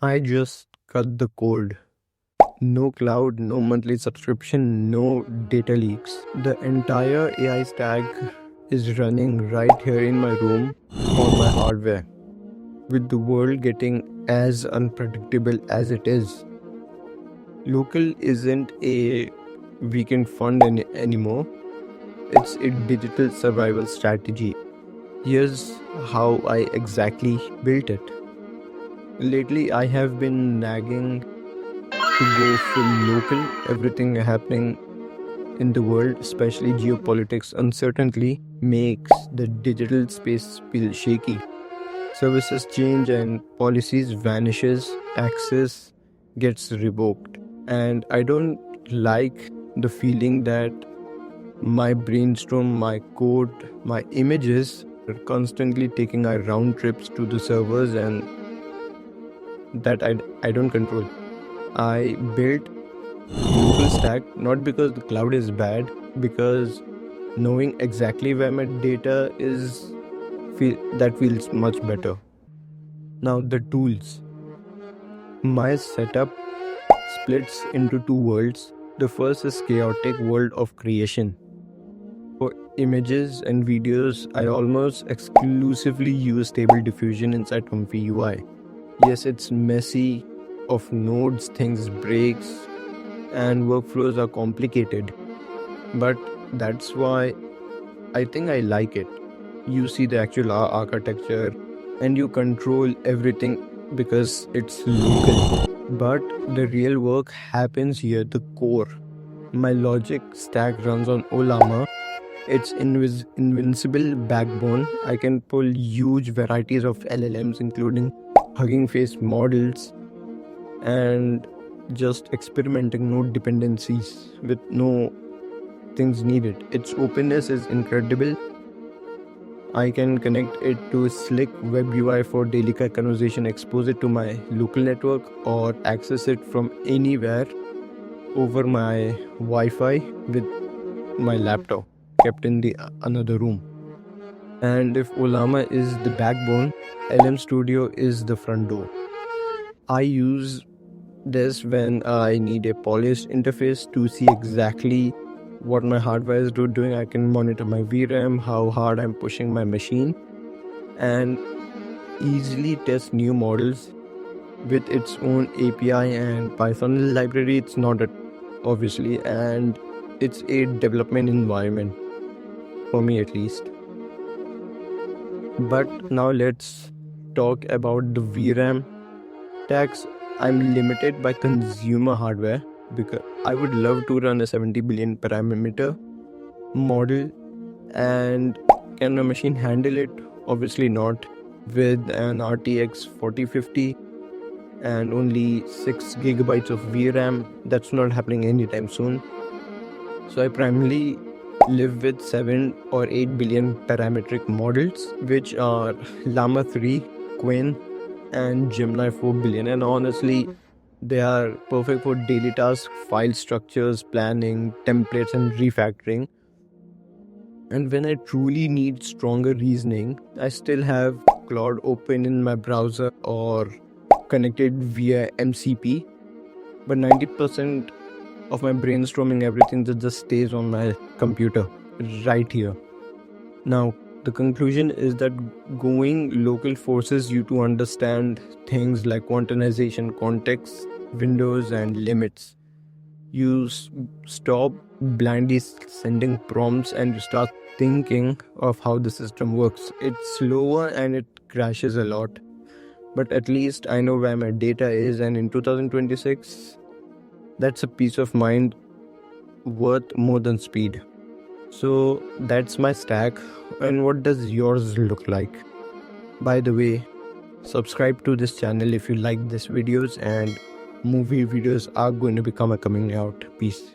I just cut the code. No cloud, no monthly subscription, no data leaks. The entire AI stack is running right here in my room on my hardware. With the world getting as unpredictable as it is, local isn't a weekend fund anymore. It's a digital survival strategy. Here's how I exactly built it. Lately, I have been nagging to go full local. Everything happening in the world, especially geopolitics uncertainty, makes the digital space feel shaky. Services change and policies vanishes, access gets revoked. And I don't like the feeling that my brainstorm, my code, my images are constantly taking our round trips to the servers and that I don't control. I built local stack not because the cloud is bad, because knowing exactly where my data is that feels much better. Now the tools. My setup splits into two worlds. The first is chaotic world of creation. For images and videos, I almost exclusively use Stable Diffusion inside Comfy UI. Yes, it's messy, of nodes, things breaks, and workflows are complicated. But that's why I think I like it. You see the actual architecture and you control everything because it's local. But the real work happens here, the core. My logic stack runs on Olama. It's invincible backbone. I can pull huge varieties of LLMs, including Hugging Face models, and just experimenting node dependencies with no things needed. Its openness is incredible. I can connect it to Slick Web UI for daily conversation, expose it to my local network, or access it from anywhere over my Wi-Fi with my laptop kept in the another room. And if Olama is the backbone, LM Studio is the front door. I use this when I need a polished interface to see exactly what my hardware is doing. I can monitor my VRAM, how hard I'm pushing my machine, and easily test new models with its own API and Python library. It's not obviously, and it's a development environment for me at least. But now let's talk about the VRAM tax. I'm limited by consumer hardware because I would love to run a 70 billion parameter model, and can my machine handle it? Obviously not. With an RTX 4050 and only 6 gigabytes of VRAM, that's not happening anytime soon. So I primarily live with 7 or 8 billion parametric models, which are Llama 3, Quinn, and Gemini 4 billion. And honestly, they are perfect for daily tasks, file structures, planning, templates, and refactoring. And when I truly need stronger reasoning, I still have Claude open in my browser or connected via MCP. But 90% of my brainstorming, everything that just stays on my computer right here. Now, the conclusion is that going local forces you to understand things like quantization, context, windows, and limits. You stop blindly sending prompts and you start thinking of how the system works. It's slower and it crashes a lot, but at least I know where my data is, and in 2026, that's a peace of mind worth more than speed. So that's my stack. And what does yours look like? By the way, subscribe to this channel if you like these videos, and movie videos are going to be coming out. Peace.